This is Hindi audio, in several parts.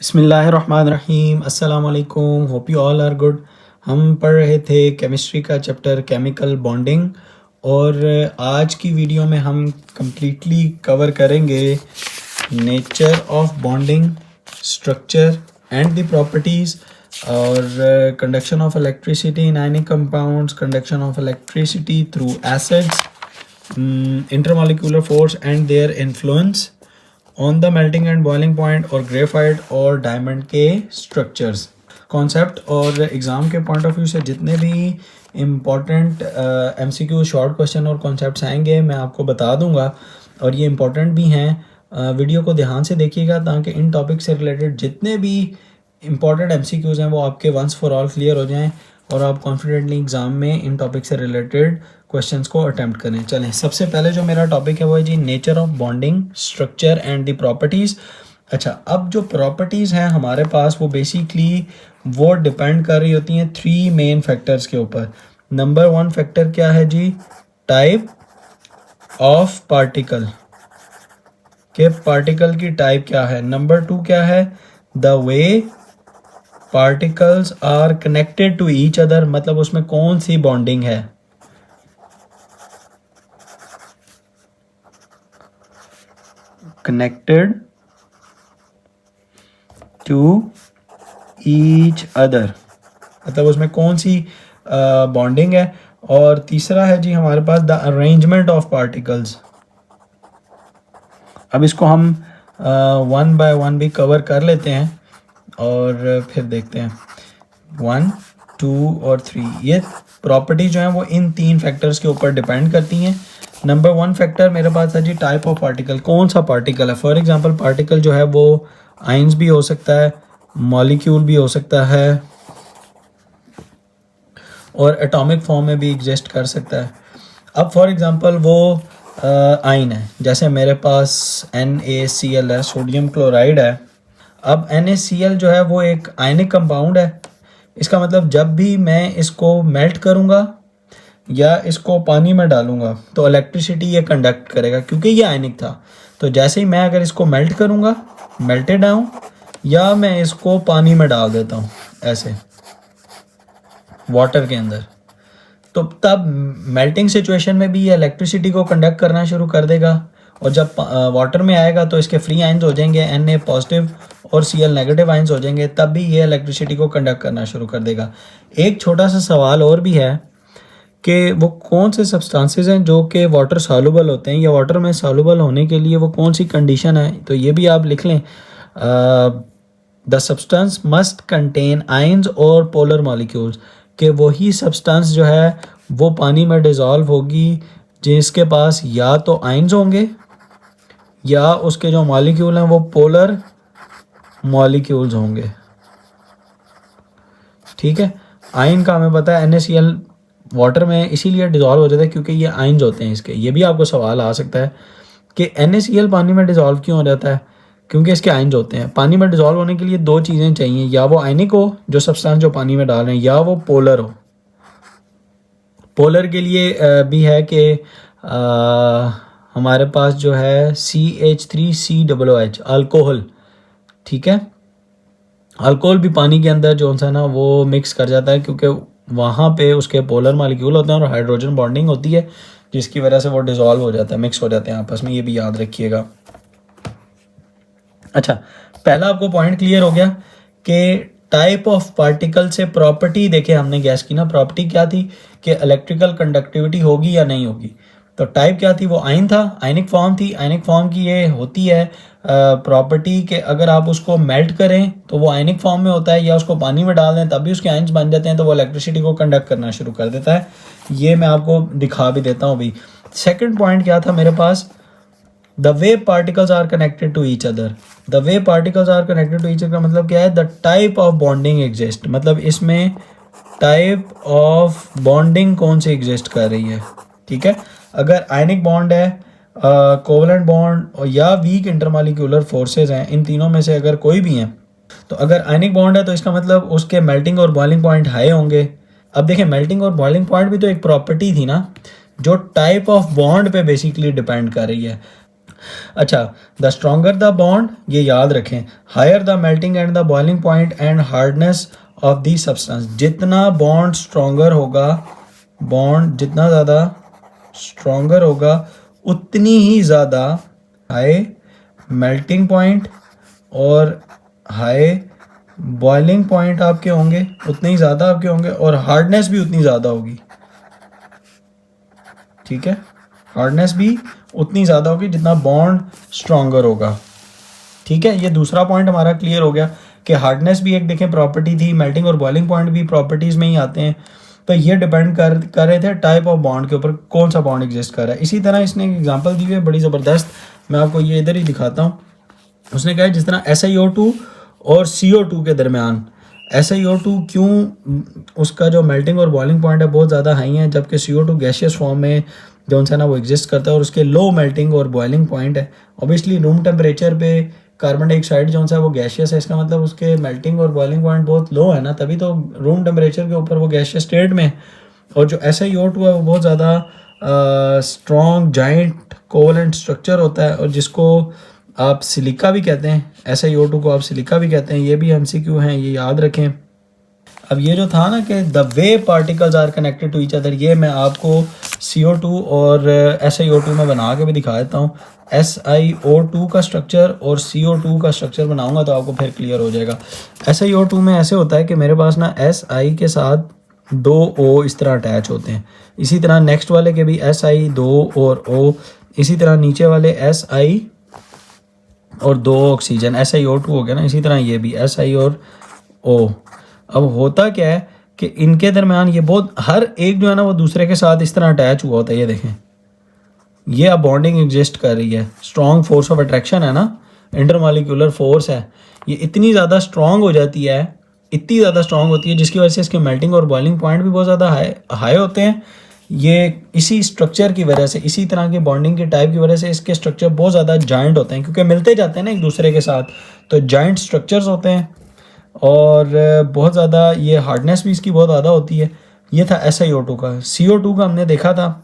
बिस्मिल्लाहिर्रहमानिर्रहीम अस्सलाम वालेकुम, hope you all are good. हम पढ़ रहे थे केमिस्ट्री का चैप्टर केमिकल बॉन्डिंग और आज की वीडियो में हम कम्प्लीटली कवर करेंगे nature of bonding, structure and the properties और conduction of electricity in ionic compounds, conduction of electricity through acids, intermolecular force and their influence on the melting and boiling point और ग्रेफाइट और डायमंड के स्ट्रक्चर्स, कॉन्सेप्ट और एग्ज़ाम के पॉइंट ऑफ व्यू से जितने भी इम्पॉर्टेंट एमसीक्यू शॉर्ट क्वेश्चन और कॉन्सेप्ट्स आएंगे मैं आपको बता दूंगा और ये इम्पॉर्टेंट भी हैं। वीडियो को ध्यान से देखिएगा ताकि इन टॉपिक से रिलेटेड जितने भी इम्पॉर्टेंट एमसीक्यूज़ हैं वो आपके वंस फॉर ऑल क्लियर हो जाएं और आप कॉन्फिडेंटली एग्ज़ाम में इन टॉपिक से रिलेटेड क्वेश्चंस को अटेम्प्ट करें। चलें, सबसे पहले जो मेरा टॉपिक है वो है जी nature of bonding, structure and the properties. अच्छा, अब जो प्रॉपर्टीज़ हैं हमारे पास वो बेसिकली वो डिपेंड कर रही होती हैं थ्री मेन फैक्टर्स के ऊपर। नंबर वन फैक्टर क्या है जी? टाइप ऑफ पार्टिकल, के पार्टिकल की टाइप क्या है। नंबर टू क्या है? The way particles are connected to each other, मतलब उसमें कौन सी बॉन्डिंग है। कनेक्टेड टू ईच अदर, मतलब उसमें कौन सी बॉन्डिंग है। और तीसरा है जी हमारे पास द अरेंजमेंट ऑफ पार्टिकल्स। अब इसको हम वन बाय वन भी कवर कर लेते हैं और फिर देखते हैं। 1, 2 और 3 ये प्रॉपर्टी जो है वो इन तीन फैक्टर्स के ऊपर डिपेंड करती हैं। नंबर वन फैक्टर मेरे पास है जी टाइप ऑफ पार्टिकल, कौन सा पार्टिकल है। फॉर एग्जांपल पार्टिकल जो है वो आइंस भी हो सकता है, मॉलिक्यूल भी हो सकता है और एटॉमिक फॉर्म में भी एग्जिस्ट कर सकता है। अब फॉर एग्जांपल वो आइन है, जैसे मेरे पास NaCl है, सोडियम क्लोराइड है। अब NaCl जो है वो एक आयनिक कंपाउंड है। इसका मतलब जब भी मैं इसको मेल्ट करूँगा या इसको पानी में डालूँगा तो इलेक्ट्रिसिटी ये कंडक्ट करेगा क्योंकि ये आयनिक था। तो जैसे ही मैं अगर इसको मेल्ट करूँगा, मेल्टेड आऊँ, या मैं इसको पानी में डाल देता हूँ ऐसे वाटर के अंदर, तो तब मेल्टिंग सिचुएशन में भी ये इलेक्ट्रिसिटी को कंडक्ट करना शुरू कर देगा। और जब वाटर में आएगा तो इसके फ्री आइंस हो जाएंगे, Na पॉजिटिव और Cl नेगेटिव आइंस हो जाएंगे, तब भी ये इलेक्ट्रिसिटी को कंडक्ट करना शुरू कर देगा। एक छोटा सा सवाल और भी है कि वो कौन से सब्सटेंसेस हैं जो कि वाटर सॉल्युबल होते हैं या वाटर में सॉल्युबल होने के लिए वो कौन सी कंडीशन है, तो ये भी आप लिख लें। The substance must contain ions और पोलर मॉलिक्यूल्स, कि वही सब्सटेंस जो है वो पानी में डिज़ोल्व होगी जिसके पास या तो आइंस होंगे या उसके जो मॉलिक्यूल हैं वो पोलर मॉलिक्यूल्स होंगे। ठीक है, आयन का हमें पता है NaCl वाटर में इसीलिए डिज़ोल्व हो जाता है क्योंकि ये आइंस होते हैं इसके। ये भी आपको सवाल आ सकता है कि NaCl पानी में डिज़ोल्व क्यों हो जाता है? क्योंकि इसके आइंस होते हैं। पानी में डिज़ोल्व होने के लिए दो चीज़ें चाहिए, या वो आयनिक हो जो सब्सटेंस जो पानी में डाल रहे हैं, या वो पोलर हो। पोलर के लिए भी है कि हमारे पास जो है CH3COOH अल्कोहल, ठीक है, अल्कोहल भी पानी के अंदर जो सा ना वो मिक्स कर जाता है क्योंकि वहाँ पे उसके पोलर मॉलिक्यूल होते हैं और हाइड्रोजन बॉन्डिंग होती है जिसकी वजह से वो डिज़ोल्व हो जाता है, मिक्स हो जाते हैं आपस में। ये भी याद रखिएगा। अच्छा, पहला आपको पॉइंट क्लियर हो गया कि टाइप ऑफ पार्टिकल से प्रॉपर्टी देखे हमने गैस की ना, प्रॉपर्टी क्या थी कि इलेक्ट्रिकल कंडक्टिविटी होगी या नहीं होगी। तो टाइप क्या थी? वो आयन था, आयनिक फॉर्म थी। आयनिक फॉर्म की ये होती है प्रॉपर्टी कि अगर आप उसको मेल्ट करें तो वो आयनिक फॉर्म में होता है, या उसको पानी में डाल दें तब भी उसके आयन्स बन जाते हैं, तो वो इलेक्ट्रिसिटी को कंडक्ट करना शुरू कर देता है। ये मैं आपको दिखा भी देता हूँ अभी। सेकेंड पॉइंट क्या था मेरे पास? The way particles are connected to each other. The way particles are connected to each other का मतलब क्या है? The type of bonding exist, मतलब इसमें टाइप ऑफ बॉन्डिंग कौन सी एग्जिस्ट कर रही है। ठीक है, अगर आयनिक बॉन्ड है, कोवलेंट बॉन्ड या वीक इंटरमॉलिक्यूलर फोर्सेज हैं, इन तीनों में से अगर कोई भी हैं, तो अगर आयनिक बॉन्ड है तो इसका मतलब उसके मेल्टिंग और बॉइलिंग पॉइंट हाई होंगे। अब देखें, मेल्टिंग और बॉइलिंग पॉइंट भी तो एक प्रॉपर्टी थी ना जो टाइप ऑफ बॉन्ड पे बेसिकली डिपेंड कर रही है। अच्छा, द स्ट्रॉन्गर द बॉन्ड, ये याद रखें, higher the melting and the boiling point and hardness of the substance. जितना बॉन्ड स्ट्रॉन्गर होगा, बॉन्ड जितना ज़्यादा स्ट्रॉन्गर होगा, उतनी ही ज़्यादा हाई मेल्टिंग पॉइंट और हाई बॉइलिंग पॉइंट आपके होंगे, उतने ही ज़्यादा आपके होंगे, और हार्डनेस भी उतनी ज़्यादा होगी। ठीक है, हार्डनेस भी उतनी ज़्यादा होगी जितना बॉन्ड स्ट्रॉन्गर होगा। ठीक है, ये दूसरा पॉइंट हमारा क्लियर हो गया कि हार्डनेस भी एक देखें प्रॉपर्टी थी, मेल्टिंग और बॉइलिंग पॉइंट भी प्रॉपर्टीज़ में ही आते हैं। तो ये डिपेंड कर रहे थे टाइप ऑफ बॉन्ड के ऊपर, कौन सा बॉन्ड एग्जिस्ट कर रहा है। इसी तरह इसने एक एग्जांपल दी हुई है बड़ी ज़बरदस्त, मैं आपको ये इधर ही दिखाता हूँ। उसने कहा जिस तरह SiO2 और CO2 के दरमियान, SiO2 क्यों उसका जो मेल्टिंग और बॉइलिंग पॉइंट है बहुत ज़्यादा हाई है, जबकि CO2 गैशियस फॉर्म में जो है ना वो एग्जिस्ट करता है और उसके लो मेल्टिंग और बॉइलिंग पॉइंट है। ऑब्वियसली रूम टेम्परेचर पे कार्बन डाइऑक्साइड जो है वो गैशियस है, इसका मतलब उसके मेल्टिंग और बॉइलिंग पॉइंट बहुत लो है ना, तभी तो रूम टेम्परेचर के ऊपर वो गैशियस स्टेट में। और जो SiO2 है वो बहुत ज़्यादा स्ट्रॉन्ग जाइंट कोवलेंट स्ट्रक्चर होता है, और जिसको आप सिलिका भी कहते हैं, SiO2 को आप सिलिका भी कहते हैं। ये भी MCQ हैं, ये याद रखें। अब ये जो था ना कि the way particles are connected to each other, ये मैं आपको CO2 और SiO2 में बना के भी दिखा देता हूँ। SiO2 का स्ट्रक्चर और CO2 का स्ट्रक्चर बनाऊंगा तो आपको फिर क्लियर हो जाएगा। SiO2 में ऐसे होता है कि मेरे पास ना Si के साथ 2 O इस तरह अटैच होते हैं। इसी तरह नेक्स्ट वाले के भी Si 2 और O, इसी तरह नीचे वाले Si और 2 ऑक्सीजन, SiO2 हो गया ना। इसी तरह ये भी Si और O। अब होता क्या है कि इनके दरमियान ये बहुत, हर एक जो है ना वो दूसरे के साथ इस तरह अटैच हुआ होता है। ये देखें, ये अब बॉन्डिंग एग्जिस्ट कर रही है, स्ट्रॉन्ग फोर्स ऑफ अट्रैक्शन है ना, इंटरमॉलिक्यूलर फोर्स है। ये इतनी ज़्यादा स्ट्रॉन्ग हो जाती है, इतनी ज़्यादा स्ट्रॉन्ग होती है जिसकी वजह से इसके मेल्टिंग और बॉइलिंग पॉइंट भी बहुत ज़्यादा हाई होते हैं। ये इसी स्ट्रक्चर की वजह से, इसी तरह की बॉन्डिंग के टाइप की वजह से इसके स्ट्रक्चर बहुत ज़्यादा जॉइंट होते हैं, क्योंकि मिलते जाते हैं ना एक दूसरे के साथ, तो जॉइंट स्ट्रक्चर्स होते हैं। और बहुत ज़्यादा ये हार्डनेस भी इसकी बहुत ज़्यादा होती है। ये था SiO2 का। CO2 का हमने देखा था,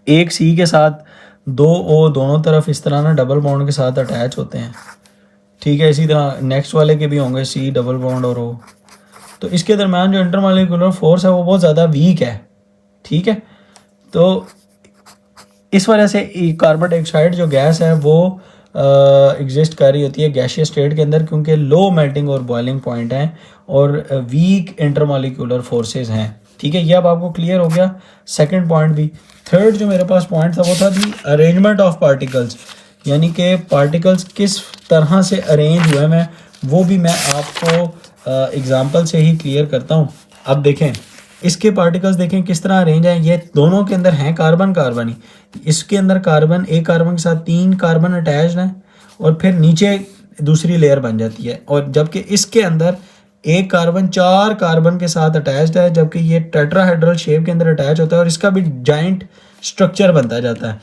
एक C के साथ 2 O दोनों तरफ इस तरह ना डबल बॉन्ड के साथ अटैच होते हैं। ठीक है, इसी तरह नेक्स्ट वाले के भी होंगे C डबल बॉन्ड और O। तो इसके दरम्यान जो इंटरमॉलिक्यूलर फोर्स है वो बहुत ज़्यादा वीक है। ठीक है, तो इस वजह से कार्बन डाइऑक्साइड जो गैस है वो एग्जिस्ट कर रही होती है गैशियस स्टेट के अंदर, क्योंकि लो मेल्टिंग और बॉइलिंग पॉइंट हैं और वीक इंटरमॉलिक्यूलर फोर्सेस हैं। ठीक है, ये अब आपको क्लियर हो गया। सेकंड पॉइंट भी। थर्ड जो मेरे पास पॉइंट था वो था दी अरेंजमेंट ऑफ पार्टिकल्स, यानी कि पार्टिकल्स किस तरह से अरेंज हुए हैं, वो भी मैं आपको एग्जांपल से ही क्लियर करता हूँ। अब देखें इसके पार्टिकल्स, देखें किस तरह अरेंज हैं। ये दोनों के अंदर हैं कार्बन कार्बन ही, इसके अंदर कार्बन, एक कार्बन के साथ 3 कार्बन अटैच्ड हैं और फिर नीचे दूसरी लेयर बन जाती है। और जबकि इसके अंदर एक कार्बन 4 कार्बन के साथ अटैच्ड है, जबकि ये टेट्राहेड्रल शेप के अंदर अटैच होता है और इसका भी जॉइंट स्ट्रक्चर बनता जाता है।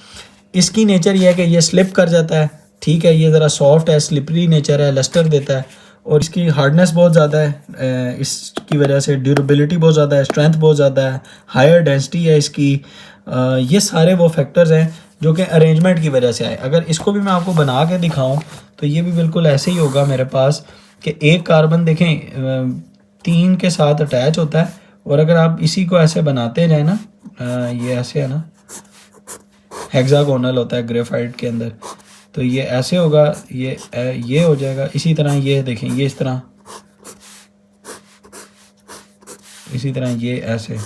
इसकी नेचर ये है कि ये स्लिप कर जाता है। ठीक है, ये ज़रा सॉफ्ट है, स्लिपरी नेचर है, लस्टर देता है, और इसकी हार्डनेस बहुत ज़्यादा है। इसकी वजह से ड्यूरेबिलिटी बहुत ज़्यादा है, स्ट्रेंथ बहुत ज़्यादा है, हायर डेंसिटी है इसकी। ये सारे वो फैक्टर्स हैं जो कि अरेंजमेंट की वजह से आए। अगर इसको भी मैं आपको बना के दिखाऊं तो ये भी बिल्कुल ऐसे ही होगा मेरे पास कि एक कार्बन देखें 3 के साथ अटैच होता है, और अगर आप इसी को ऐसे बनाते जाए ना, ये ऐसे है ना, हेक्सागोनल होता है ग्रेफाइट के अंदर, तो ये ऐसे होगा, ये हो जाएगा। इसी तरह ये देखें, ये इस तरह, इसी तरह ये ऐसे।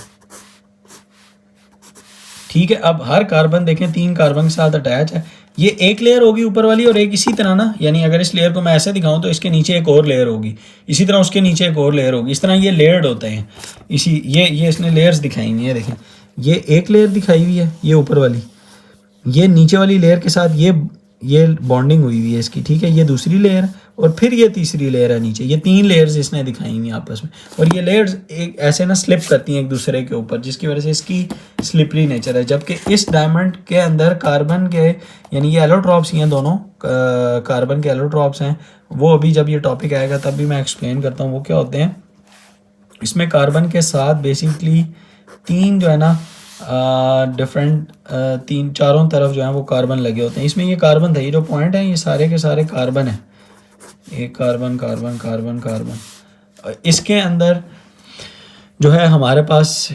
ठीक है, अब हर कार्बन देखें 3 कार्बन के साथ अटैच है। ये एक लेयर होगी ऊपर वाली और एक इसी तरह ना, यानी अगर इस लेयर को मैं ऐसे दिखाऊं तो इसके नीचे एक और लेयर होगी, इसी तरह उसके नीचे एक और लेयर होगी। इस तरह ये लेयर्ड होते हैं। इसी ये इसने लेयर्स दिखाई हुई है। देखें, ये एक लेयर दिखाई हुई है, ये ऊपर वाली, ये नीचे वाली लेयर के साथ ये बॉन्डिंग हुई हुई है इसकी। ठीक है, ये दूसरी लेयर और फिर ये तीसरी लेयर है नीचे। ये 3 लेयर्स इसने दिखाई हुई आपस में, और ये लेयर्स एक ऐसे ना स्लिप करती हैं एक दूसरे के ऊपर, जिसकी वजह से इसकी स्लिपरी नेचर है। जबकि इस डायमंड के अंदर कार्बन के, यानी ये एलोट्रॉप्स ही हैं दोनों, कार्बन के एलोट्रॉप्स हैं। वो अभी जब ये टॉपिक आएगा तब भी मैं एक्सप्लेन करता हूँ वो क्या होते हैं। इसमें कार्बन के साथ बेसिकली 3 जो है ना डिफरेंट तीन चारों तरफ जो है वो कार्बन लगे होते हैं। इसमें ये कार्बन था, ये जो पॉइंट है ये सारे के सारे कार्बन है, एक कार्बन कार्बन कार्बन कार्बन। इसके अंदर जो है हमारे पास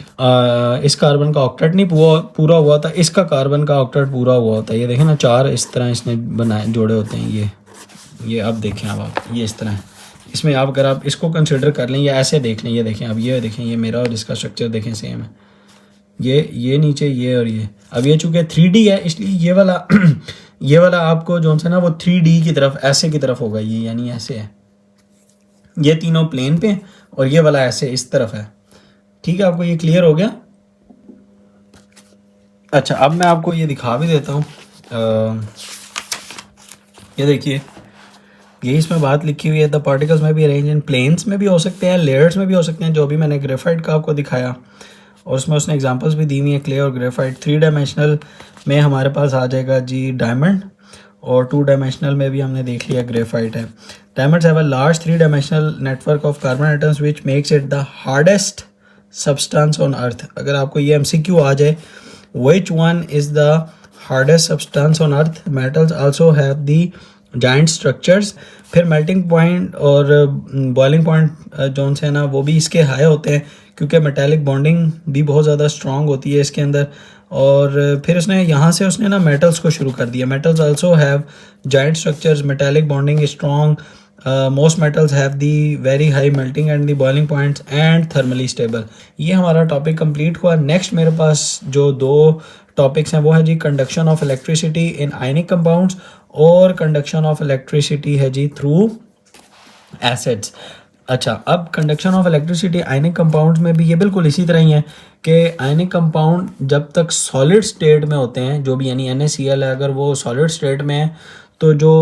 इस कार्बन का ऑक्टेट नहीं पूरा हुआ था, इसका कार्बन का ऑक्टेट पूरा हुआ होता है। ये देखें ना, चार इस तरह इसने बनाए जोड़े होते हैं। ये अब देखें अब आप, ये इस तरह है। इसमें आप अगर आप इसको कंसिडर कर लें या ऐसे देख लें, ये देखें अब, ये देखें ये मेरा और इसका स्ट्रक्चर देखें सेम है। ये नीचे ये और ये, अब ये चूँकि 3D है इसलिए ये वाला ये वाला आपको जो सा ना वो 3D की तरफ ऐसे की तरफ होगा, ये यानी ऐसे है, ये तीनों प्लेन पे और ये वाला ऐसे इस तरफ है। ठीक है, आपको ये क्लियर हो गया। अच्छा, अब मैं आपको ये दिखा भी देता हूँ। ये देखिए, ये इसमें बात लिखी हुई है, द पार्टिकल्स में भी अरेंज इन प्लेन्स में भी हो सकते हैं, लेयर्स में भी हो सकते हैं, जो भी मैंने ग्रेफाइट का आपको दिखाया और उसमें उसने एग्जांपल्स भी दी हुई हैं, क्ले और ग्रेफाइट। 3 डायमेंशनल में हमारे पास आ जाएगा जी डायमंड, और 2 डायमेंशनल में भी हमने देख लिया ग्रेफाइट है। Diamonds have a large 3 dimensional network of carbon atoms which makes it the hardest substance on earth. अगर आपको ये MCQ आ जाए, which one is the hardest substance on earth, metals also have the giant structures। फिर मेल्टिंग पॉइंट और बॉइलिंग पॉइंट जो से ना वो भी इसके हाई होते हैं, क्योंकि मेटालिक बॉन्डिंग भी बहुत ज़्यादा स्ट्रॉन्ग होती है इसके अंदर। और फिर उसने यहाँ से उसने ना मेटल्स को शुरू कर दिया। Metals also have giant structures, metallic bonding strong, most metals have the very high melting and the boiling points and thermally stable. ये हमारा टॉपिक कंप्लीट हुआ। नेक्स्ट मेरे पास जो 2 टॉपिक्स हैं वो है जी conduction of electricity in ionic compounds और कंडक्शन ऑफ इलेक्ट्रिसिटी है जी थ्रू एसिड्स। अच्छा, अब conduction of electricity ionic compounds में भी ये बिल्कुल इसी तरह ही है कि आयनिक कंपाउंड जब तक सॉलिड स्टेट में होते हैं, जो भी यानी NaCl है, अगर वो सॉलिड स्टेट में है तो जो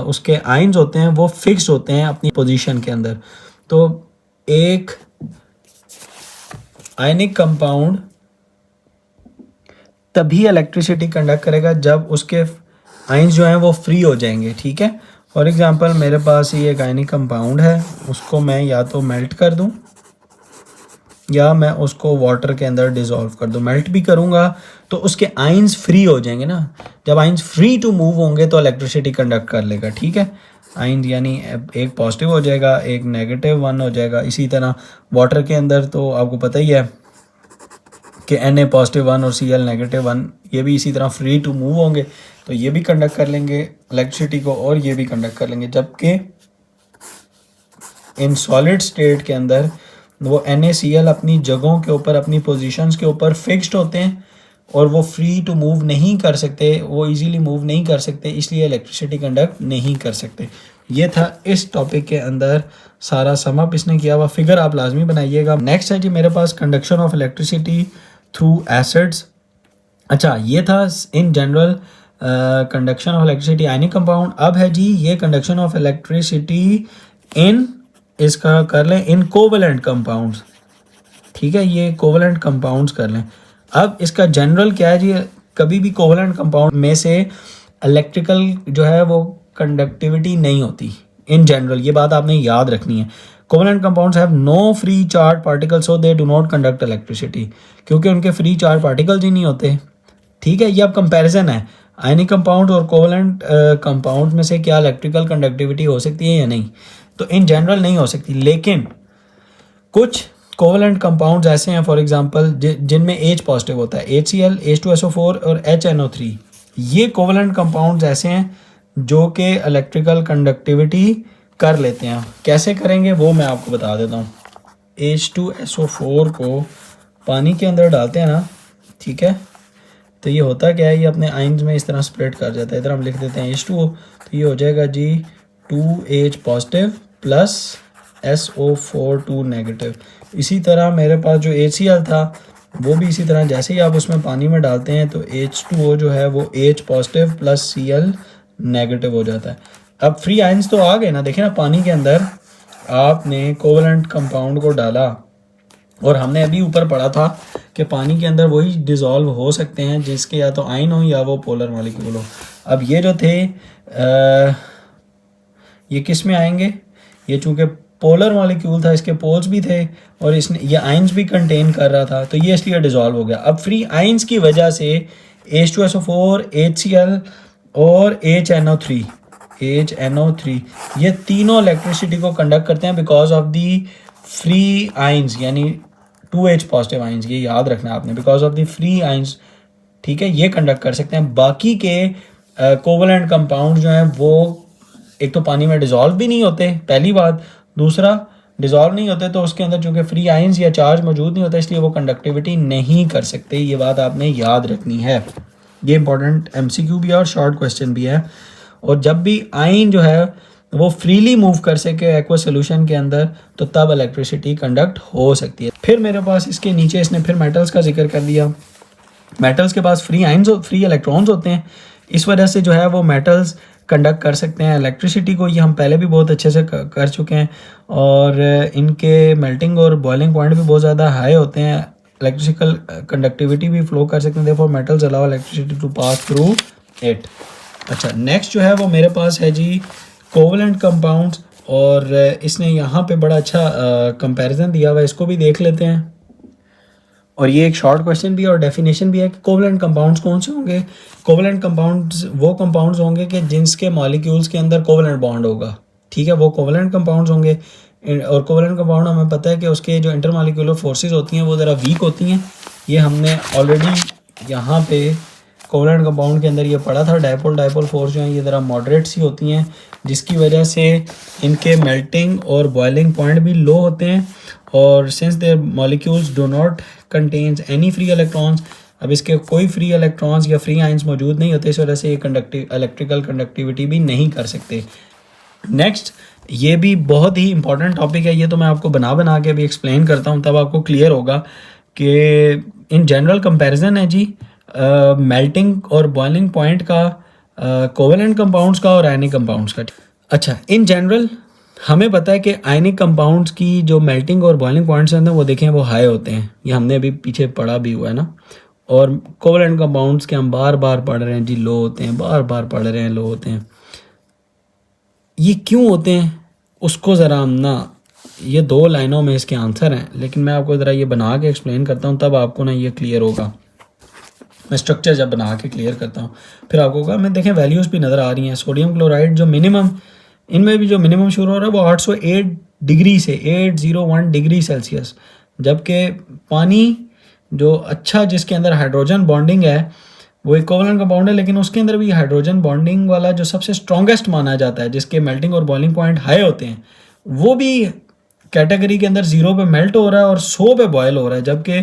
उसके आयन्स होते हैं वो फिक्स्ड होते हैं अपनी पोजीशन के अंदर। तो एक आयनिक कंपाउंड तभी इलेक्ट्रिसिटी कंडक्ट करेगा जब उसके आयन्स जो हैं वो फ्री हो जाएंगे। ठीक है, फॉर एग्जांपल मेरे पास ये एक आयनिक कंपाउंड है, उसको मैं या तो मेल्ट कर दूं या मैं उसको वाटर के अंदर डिज़ोल्व कर दूं। मेल्ट भी करूंगा तो उसके आयन्स फ्री हो जाएंगे ना, जब आयन्स फ्री टू मूव होंगे तो इलेक्ट्रिसिटी कंडक्ट कर लेगा। ठीक है, आयन्स यानी एक पॉजिटिव हो जाएगा, एक नेगेटिव 1 हो जाएगा। इसी तरह वाटर के अंदर तो आपको पता ही है कि Na पॉजिटिव 1 और Cl नेगेटिव 1, ये भी इसी तरह फ्री टू मूव होंगे तो ये भी कंडक्ट कर लेंगे इलेक्ट्रिसिटी को और ये भी कंडक्ट कर लेंगे। जबकि इन सॉलिड स्टेट के अंदर वो NaCl अपनी जगहों के ऊपर, अपनी पोजीशंस के ऊपर फिक्स्ड होते हैं और वो फ्री टू मूव नहीं कर सकते, वो इजीली मूव नहीं कर सकते, इसलिए इलेक्ट्रिसिटी कंडक्ट नहीं कर सकते। ये था इस टॉपिक के अंदर सारा समअप इसने किया हुआ। फिगर आप लाजमी बनाइएगा। नेक्स्ट है जी मेरे पास conduction of electricity through acids. अच्छा, ये था in general conduction of electricity ionic compound. अब है जी ये कंडक्शन ऑफ इलेक्ट्रिसिटी इन, इसका कर लें इन कोवेलेंट कंपाउंड्स। ठीक है, ये कोवेलेंट कंपाउंड्स कर लें। अब इसका जनरल क्या है जी, कभी भी कोवेलेंट कंपाउंड में से इलेक्ट्रिकल जो है वो कंडक्टिविटी नहीं होती इन जनरल, ये बात आपने याद रखनी है। Covalent compounds have no free charge particles, so they do not conduct electricity, क्योंकि उनके फ्री चार्ज पार्टिकल्स ही नहीं होते। ठीक है, ये अब कंपैरिजन है आयनिक कंपाउंड और कोवेलेंट कंपाउंड में से क्या इलेक्ट्रिकल कंडक्टिविटी हो सकती है या नहीं। तो इन जनरल नहीं हो सकती, लेकिन कुछ कोवेलेंट कंपाउंड्स ऐसे हैं फॉर एग्जांपल जिनमें H पॉजिटिव होता है, HCl, H2SO4 और HNO3। ये कोवेलेंट कंपाउंड्स ऐसे हैं जो कि इलेक्ट्रिकल कंडक्टिविटी कर लेते हैं। कैसे करेंगे वो मैं आपको बता देता हूँ। H2SO4 को पानी के अंदर डालते हैं ना, ठीक है, तो ये होता क्या है, ये अपने आयन्स में इस तरह स्प्लिट कर जाता है। इधर हम लिख देते हैं H2O, तो ये हो जाएगा जी 2H positive plus SO4 2 negative. इसी तरह मेरे पास जो HCl था वो भी इसी तरह, जैसे ही आप उसमें पानी में डालते हैं तो H2O जो है वो H positive plus Cl negative हो जाता है। अब फ्री आयन्स तो आ गए ना, देखें ना, पानी के अंदर आपने कोवेलेंट कंपाउंड को डाला और हमने अभी ऊपर पढ़ा था कि पानी के अंदर वही डिज़ोल्व हो सकते हैं जिसके या तो आयन हो या वो पोलर मॉलिक्यूल हो। अब ये जो थे ये किस में आएंगे, ये चूँकि पोलर मॉलिक्यूल था, इसके पोल्स भी थे और इसने ये आयंस भी कंटेन कर रहा था, तो ये इसलिए डिज़ोल्व हो गया। अब फ्री आयंस की वजह से H2SO4, HCl और HNO3 ये तीनों इलेक्ट्रिसिटी को कंडक्ट करते हैं because of the free ions, यानी 2H पॉजिटिव आयंस, ये याद रखना है आपने, because of the free ions, ठीक है, ये कंडक्ट कर सकते हैं। बाकी के कोवलेंट कंपाउंड जो हैं वो एक तो पानी में डिज़ोल्व भी नहीं होते, पहली बात, दूसरा डिज़ोल्व नहीं होते तो उसके अंदर चूँकि फ्री आयंस या चार्ज मौजूद नहीं होता, इसलिए वो कंडक्टिविटी नहीं कर सकते। ये बात आपने याद रखनी है, ये इंपॉर्टेंट MCQ भी है और शॉर्ट क्वेश्चन भी है। और जब भी आयन जो है वो फ्रीली मूव कर सके एक्वा सोल्यूशन के अंदर, तो तब इलेक्ट्रिसिटी कंडक्ट हो सकती है। फिर मेरे पास इसके नीचे इसने फिर मेटल्स का जिक्र कर दिया। मेटल्स के पास फ्री आयंस, फ्री इलेक्ट्रॉन्स होते हैं, इस वजह से जो है वो मेटल्स कंडक्ट कर सकते हैं इलेक्ट्रिसिटी को। ये हम पहले भी बहुत अच्छे से कर चुके हैं और इनके मेल्टिंग और बॉइलिंग पॉइंट भी बहुत ज़्यादा हाई होते हैं, इलेक्ट्रिकल कंडक्टिविटी भी फ्लो कर सकते हैं, therefore metals allow electricity to pass through it. अच्छा, नेक्स्ट जो है वो मेरे पास है जी कोवलेंट कंपाउंड्स, और इसने यहाँ पे बड़ा अच्छा कंपैरिजन दिया हुआ है, इसको भी देख लेते हैं। और ये एक शॉर्ट क्वेश्चन भी है और डेफिनेशन भी है कि कोवलेंट कंपाउंड्स कौन से होंगे। कोवलेंट कंपाउंड्स वो कंपाउंड्स होंगे कि जिनके मॉलिक्यूल्स के अंदर कोवलेंट बॉन्ड होगा, ठीक है, वो कोवलेंट कंपाउंड्स होंगे। और कोवलेंट कंपाउंड हमें पता है कि उसके जो इंटरमॉलिक्यूलर फोर्सेस होती हैं वो ज़रा वीक होती हैं, ये हमने ऑलरेडी यहाँ पे कोवलेंट कंपाउंड के अंदर ये पढ़ा था। डायपोल फोर्स जो है ये ज़रा मॉडरेट सी होती हैं, जिसकी वजह से इनके मेल्टिंग और बॉइलिंग पॉइंट भी लो होते हैं। और since their molecules do not contains any free electrons, अब इसके कोई फ्री इलेक्ट्रॉन्स या फ्री आयंस मौजूद नहीं होते, इस वजह से ये इलेक्ट्रिकल कंडक्टिविटी भी नहीं कर सकते। नेक्स्ट, ये भी बहुत ही इंपॉर्टेंट टॉपिक है, ये तो मैं आपको बना के भी एक्सप्लेन करता हूँ, तब आपको क्लियर होगा कि इन जनरल कंपैरिजन है जी मेल्टिंग और बॉइलिंग पॉइंट का, कोवेलेंट कंपाउंड्स का और आयनिक कंपाउंड्स का। अच्छा, इन जनरल हमें पता है कि आयनिक कंपाउंड्स की जो मेल्टिंग और बॉइलिंग पॉइंट्स हैं वो देखें वो हाई होते हैं, ये हमने अभी पीछे पढ़ा भी हुआ है ना। और कोवेलेंट कंपाउंड्स के हम बार बार पढ़ रहे हैं जी लो होते हैं, बार बार पढ़ रहे हैं लो होते हैं। ये क्यों होते हैं उसको ज़रा हम ना, ये 2 लाइनों में इसके आंसर हैं, लेकिन मैं आपको ज़रा ये बना के एक्सप्लेन करता हूँ, तब आपको ना ये क्लियर होगा। मैं स्ट्रक्चर जब बना के क्लियर करता हूँ फिर आपको होगा। मैं देखें वैल्यूज़ भी नज़र आ रही हैं। सोडियम क्लोराइड जो मिनिमम, इनमें भी जो मिनिमम शुरू हो रहा है वो 808 डिग्री से 801 डिग्री सेल्सियस, जबकि पानी जो अच्छा जिसके अंदर हाइड्रोजन बॉन्डिंग है वो एक कोवेलेंट कंपाउंड है, लेकिन उसके अंदर भी हाइड्रोजन बॉन्डिंग वाला जो सबसे स्ट्रॉन्गेस्ट माना जाता है, जिसके मेल्टिंग और बॉइलिंग पॉइंट हाई होते हैं, वो भी कैटेगरी के अंदर 0 पे मेल्ट हो रहा है और 100 पे बॉयल हो रहा है, जबकि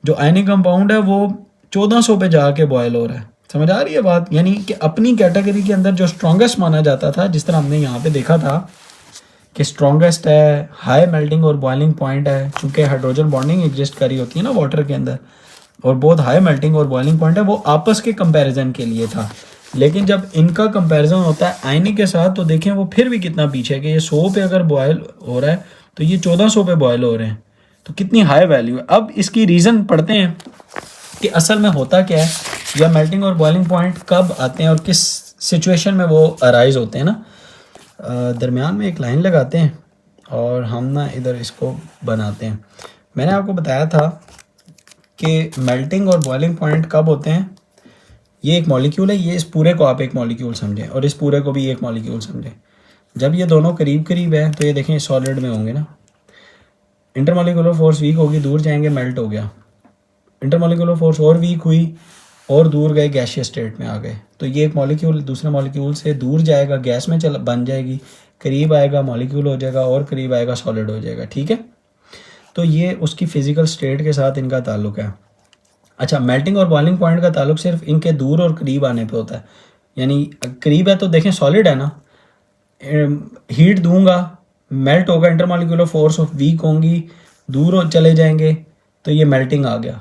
जो आयनिक कंपाउंड है वो 1400 पे जाके बॉयल हो रहा है। समझ आ रही है बात? यानी कि अपनी कैटेगरी के अंदर जो स्ट्रॉन्गेस्ट माना जाता था, जिस तरह हमने यहाँ पे देखा था कि स्ट्रॉन्गेस्ट है, हाई मेल्टिंग और बॉइलिंग पॉइंट है, चूँकि हाइड्रोजन बॉन्डिंग एग्जिस्ट करी होती है ना वाटर के अंदर, और बहुत हाई मेल्टिंग और बॉइलिंग पॉइंट है, वो आपस के कंपैरिजन के लिए था। लेकिन जब इनका कंपैरिजन होता है आयनिक के साथ, तो देखें वो फिर भी कितना पीछे है कि ये 100 पे अगर बॉयल हो रहा है तो ये 1400 पे बॉयल हो रहे हैं, तो कितनी हाई वैल्यू है। अब इसकी रीज़न पढ़ते हैं कि असल में होता क्या है, या मेल्टिंग और बॉइलिंग पॉइंट कब आते हैं और किस सिचुएशन में वो अराइज होते हैं ना। दरमियान में एक लाइन लगाते हैं और हम ना इधर इसको बनाते हैं। मैंने आपको बताया था कि मेल्टिंग और बॉइलिंग पॉइंट कब होते हैं। ये एक मॉलिक्यूल है, ये इस पूरे को आप एक मॉलिक्यूल समझें और इस पूरे को भी एक मॉलिक्यूल समझें। जब ये दोनों करीब करीब हैं तो ये देखें सॉलिड में होंगे ना, इंटरमॉलिक्यूलर फोर्स वीक होगी, दूर जाएंगे, मेल्ट हो गया। इंटरमॉलिक्यूलर फोर्स और वीक हुई और दूर गए, गैसियस स्टेट में आ गए, तो ये एक मॉलिक्यूल दूसरे मॉलिक्यूल से दूर जाएगा, गैस में बन जाएगी, करीब आएगा मॉलिक्यूल हो जाएगा, और करीब आएगा सॉलिड हो जाएगा। ठीक है, तो ये उसकी फिजिकल स्टेट के साथ इनका ताल्लुक है। अच्छा, मेल्टिंग और बॉइलिंग पॉइंट का ताल्लुक सिर्फ इनके दूर और करीब आने पे होता है। यानी करीब है तो देखें सॉलिड है ना, हीट दूंगा, मेल्ट होगा, इंटरमॉलिक्यूलर फोर्स ऑफ वीक होंगी, दूर चले जाएंगे, तो ये मेल्टिंग आ गया।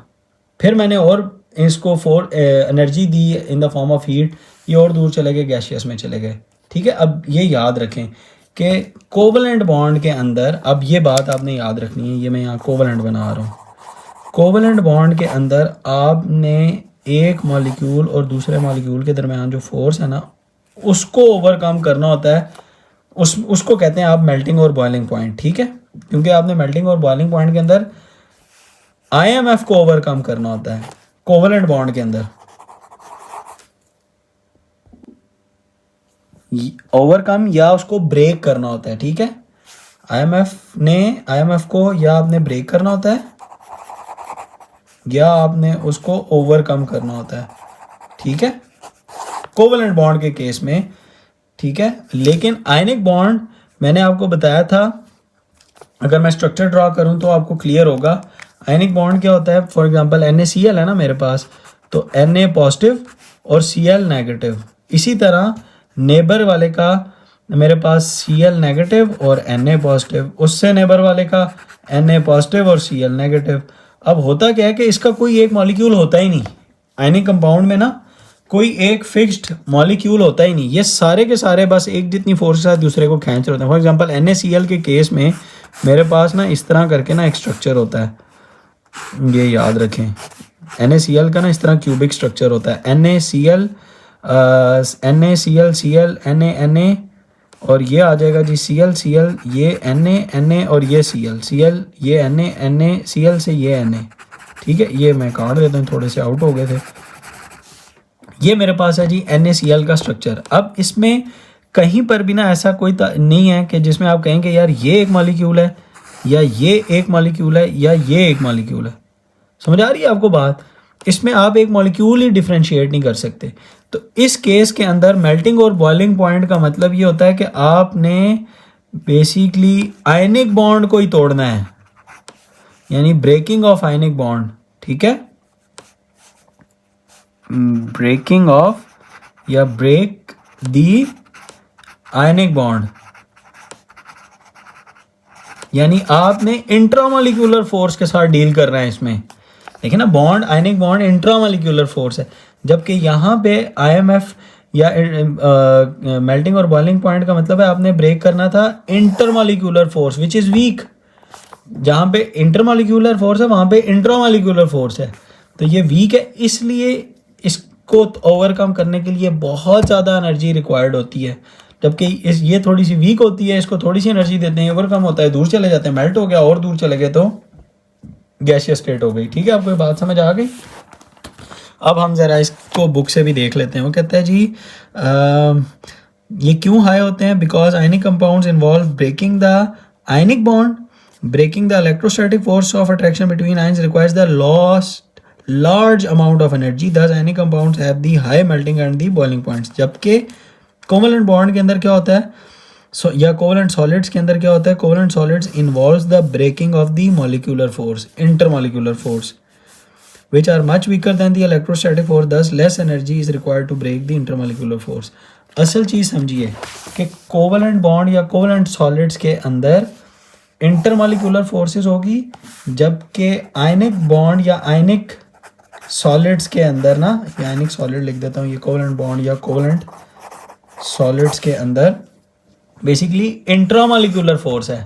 फिर मैंने और इसको energy the in the form of heat, ये और दूर चले गए, गैसियस में चले गए। ठीक है, अब ये याद रखें कि कोवेलेंट बॉन्ड के अंदर, अब ये बात आपने याद रखनी है, ये मैं यहाँ कोवेलेंट बना रहा हूँ। कोवेलेंट बॉन्ड के अंदर आपने एक मॉलिक्यूल और दूसरे मॉलिक्यूल के दरमियान जो फोर्स है ना, उसको ओवरकम करना होता है, उसको कहते हैं आप मेल्टिंग और बॉइलिंग पॉइंट, ठीक है, क्योंकि आपने मेल्टिंग और बॉइलिंग पॉइंट के अंदर IMF को ओवरकम करना होता है, कोवलेंट बॉन्ड के अंदर ओवरकम या उसको ब्रेक करना होता है, ठीक है। IMF को या आपने ब्रेक करना होता है या आपने उसको ओवरकम करना होता है, ठीक है, कोवलेंट बॉन्ड के केस में, ठीक है। लेकिन आयनिक बॉन्ड मैंने आपको बताया था, अगर मैं स्ट्रक्चर ड्रॉ करूं तो आपको क्लियर होगा। आयनिक बॉन्ड क्या होता है, फॉर एग्जांपल NaCl है ना मेरे पास, तो Na पॉजिटिव और Cl नेगेटिव। इसी तरह नेबर वाले का मेरे पास Cl नेगेटिव और Na पॉजिटिव, उससे नेबर वाले का Na पॉजिटिव और Cl नेगेटिव। अब होता क्या है कि इसका कोई एक मॉलिक्यूल होता ही नहीं, आयनिक कंपाउंड में ना कोई एक फिक्स्ड मॉलिक्यूल होता ही नहीं, ये सारे के सारे बस एक जितनी फोर्स के साथ दूसरे को खींच रहे होते हैं। फॉर एग्जांपल NaCl के केस में मेरे पास ना इस तरह करके ना एक स्ट्रक्चर होता है, ये याद रखें, NaCl का ना इस तरह क्यूबिक स्ट्रक्चर होता है, NaCl Cl Na और ये आ जाएगा जी Cl, ये Na और ये Cl, ये Na Cl से ये Na, ठीक है। ये मैं काट देता हूँ, थोड़े से आउट हो गए थे। ये मेरे पास है जी NaCl का स्ट्रक्चर। अब इसमें कहीं पर भी ना ऐसा कोई नहीं है कि जिसमें आप कहेंगे यार ये एक मॉलिक्यूल है या ये एक मॉलिक्यूल है या ये एक मॉलिक्यूल है। समझ आ रही है आपको बात? इसमें आप एक मॉलिक्यूल ही डिफ्रेंशिएट नहीं कर सकते। तो इस केस के अंदर मेल्टिंग और बॉइलिंग पॉइंट का मतलब ये होता है कि आपने बेसिकली आयनिक बॉन्ड को ही तोड़ना है, यानी ब्रेकिंग ऑफ आयनिक बॉन्ड, ठीक है, ब्रेकिंग ऑफ या ब्रेक दी आयनिक बॉन्ड, यानी आपने इंट्रामोलिक्यूलर फोर्स के साथ डील कर रहे हैं इसमें। देखिए ना, bond ionic bond intramolecular force है, जबकि यहाँ पे IMF या मेल्टिंग और बॉइलिंग पॉइंट का मतलब है आपने ब्रेक करना था intermolecular force which is week. जहाँ पे इंटरमोलिक्यूलर फोर्स है वहाँ पे इंट्रामोलिक्यूलर फोर्स है, तो ये वीक है, इसलिए इसको ओवरकम करने के लिए बहुत ज़्यादा एनर्जी रिक्वायर्ड होती है। जबकि ये थोड़ी सी वीक होती है, इसको थोड़ी सी एनर्जी देते हैं, ओवरकम होता है, दूर चले जाते हैं, मेल्ट हो गया, और दूर चले गए तो गैसियस स्टेट हो गई, ठीक है। आपको ये बात समझ आ गई? अब हम ज़रा इसको बुक से भी देख लेते हैं। वो कहता है जी ये क्यों हाई होते हैं? Because ionic compounds involve breaking the ionic bond, breaking the electrostatic force of attraction between ions requires the lost large amount of energy, thus ionic compounds have the high melting and the boiling points. जबकि कोवलेंट बॉन्ड के अंदर क्या होता है, या कोवलेंट सॉलिड्स के अंदर क्या होता है, covalent solids involves the breaking of the molecular force, intermolecular force, which are much weaker than the electrostatic force, thus less energy is required to break the intermolecular force। असल चीज़ समझिए कि कोवलेंट बॉन्ड या कोवलेंट सॉलिड्स के अंदर इंटरमॉलिक्यूलर फोर्सेस होगी, जबकि आयनिक बॉन्ड या आयनिक सॉलिड्स के अंदर ना, आयनिक सॉलिड लिख देता हूँ, ये कोवलेंट बॉन्ड या कोवलेंट सॉलिड्स के अंदर बेसिकली इंट्रामॉलिक्यूलर फोर्स है,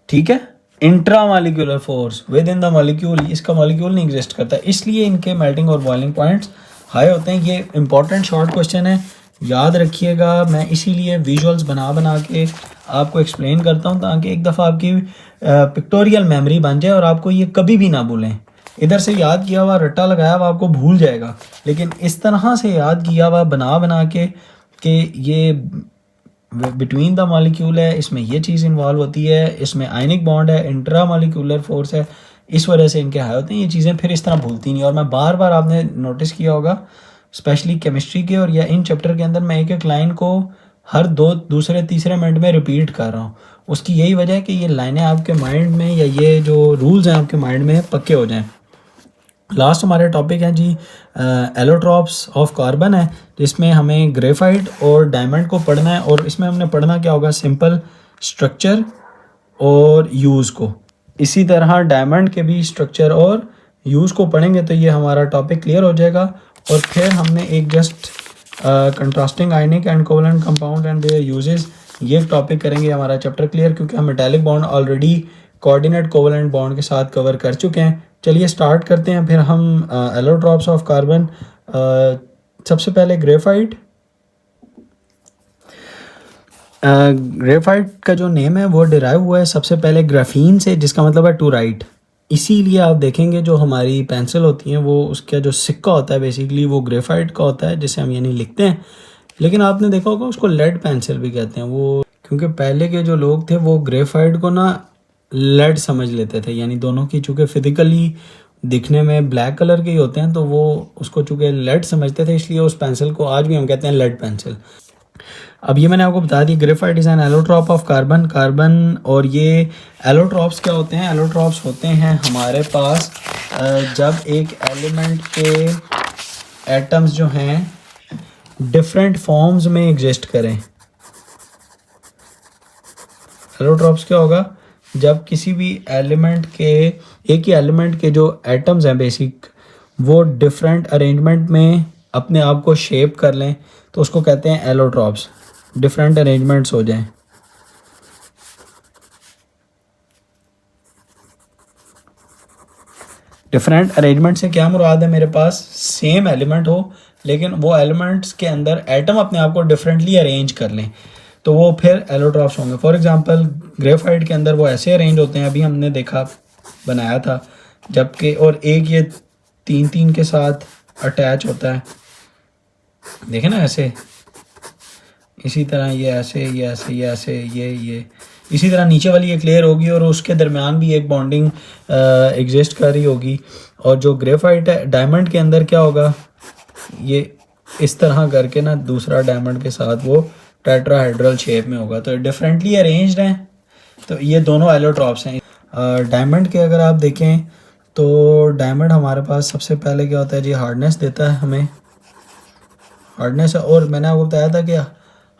ठीक है, intramolecular force with in the molecule, इसका मॉलिक्यूल नहीं एग्जिस्ट करता, इसलिए इनके मेल्टिंग और बॉइलिंग पॉइंट्स हाई होते हैं। ये इंपॉर्टेंट शॉर्ट क्वेश्चन है, याद रखिएगा। मैं इसीलिए विजुअल्स बना के आपको एक्सप्लेन करता हूँ, ताकि एक दफ़ा आपकी पिक्टोरियल मेमोरी बन जाए और आपको ये कभी भी ना भूलें। इधर से याद किया हुआ रट्टा लगाया हुआ आपको भूल जाएगा, लेकिन इस तरह से याद किया हुआ बना के कि ये बिटवीन द मॉलिक्यूल है, इसमें ये चीज़ इन्वॉल्व होती है, इसमें आयनिक बॉन्ड है, इंट्रा मॉलिक्यूलर फोर्स है, इस वजह से इनके हाई होते हैं। ये चीज़ें फिर इस तरह भूलती नहीं। और मैं बार बार आपने नोटिस किया होगा, स्पेशली केमिस्ट्री के और या इन चैप्टर के अंदर, मैं एक एक लाइन को हर दूसरे तीसरे मिनट में रिपीट कर रहा हूँ। उसकी यही वजह है कि ये लाइनें आपके माइंड में या ये जो रूल्स हैं आपके माइंड में पक्के हो जाएँ। लास्ट हमारे टॉपिक है जी एलोट्रॉप्स ऑफ कार्बन है, जिसमें हमें ग्रेफाइट और डायमंड को पढ़ना है। और इसमें हमने पढ़ना क्या होगा, सिंपल स्ट्रक्चर और यूज़ को। इसी तरह डायमंड के भी स्ट्रक्चर और यूज़ को पढ़ेंगे तो ये हमारा टॉपिक क्लियर हो जाएगा। और फिर हमने एक just contrasting ionic and covalent compound and their uses, ये टॉपिक करेंगे, हमारा चैप्टर क्लियर, क्योंकि हम metallic bond already coordinate covalent bond के साथ कवर कर चुके हैं। चलिए स्टार्ट करते हैं फिर हम एलोट्रॉप्स ऑफ कार्बन। सबसे पहले ग्रेफाइट। ग्रेफाइट का जो नेम है वो डिराइव हुआ है सबसे पहले ग्राफीन से, जिसका मतलब है टू राइट। इसीलिए आप देखेंगे जो हमारी पेंसिल होती हैं वो उसका जो सिक्का होता है बेसिकली वो ग्रेफाइट का होता है, जिसे हम यानी लिखते हैं। लेकिन आपने देखा होगा उसको लेड पेंसिल भी कहते हैं, वो क्योंकि पहले के जो लोग थे वो ग्रेफाइट को ना लेड समझ लेते थे, यानी दोनों की चूँकि फिजिकली दिखने में ब्लैक कलर के ही होते हैं तो वो उसको चूँकि लेड समझते थे, इसलिए उस पेंसिल को आज भी हम कहते हैं लेड पेंसिल। अब ये मैंने आपको बता दी, graphite is an allotrope of carbon. और ये एलोट्रॉप्स क्या होते हैं? एलोट्रॉप्स होते हैं हमारे पास जब एक एलिमेंट के एटम्स जो हैं डिफरेंट फॉर्म्स में एग्जिस्ट करें। एलोट्रॉप्स क्या होगा? जब किसी भी एलिमेंट के, एक ही एलिमेंट के जो एटम्स हैं बेसिक, वो डिफरेंट अरेंजमेंट में अपने आप को शेप कर लें तो उसको कहते हैं एलोट्रॉप्स। डिफरेंट अरेंजमेंट्स हो जाएं। डिफरेंट अरेंजमेंट से क्या मुराद है? मेरे पास सेम एलिमेंट हो लेकिन वो एलिमेंट्स के अंदर एटम अपने आप को डिफरेंटली अरेंज कर लें तो वो फिर एलोट्रॉप्स होंगे। फॉर एग्जांपल ग्रेफाइट के अंदर वो ऐसे अरेंज होते हैं, अभी हमने देखा बनाया था, जबकि और एक ये तीन तीन के साथ अटैच होता है, देखें ना ऐसे। इसी तरह ये ऐसे, ये ऐसे, ये ऐसे, ये इसी तरह नीचे वाली एक लेयर होगी और उसके दरमियान भी एक बॉन्डिंग एग्जिस्ट कर रही होगी। और जो ग्रेफाइट है डायमंड के अंदर क्या होगा? ये इस तरह करके ना दूसरा डायमंड के साथ वो टेट्राहेड्रल शेप में होगा, तो डिफरेंटली अरेंज्ड हैं। तो ये दोनों एलोट्रॉप्स हैं। डायमंड के अगर आप देखें तो डायमंड हमारे पास सबसे पहले क्या होता है जी? हार्डनेस देता है हमें, हार्डनेस। और मैंने आपको बताया था कि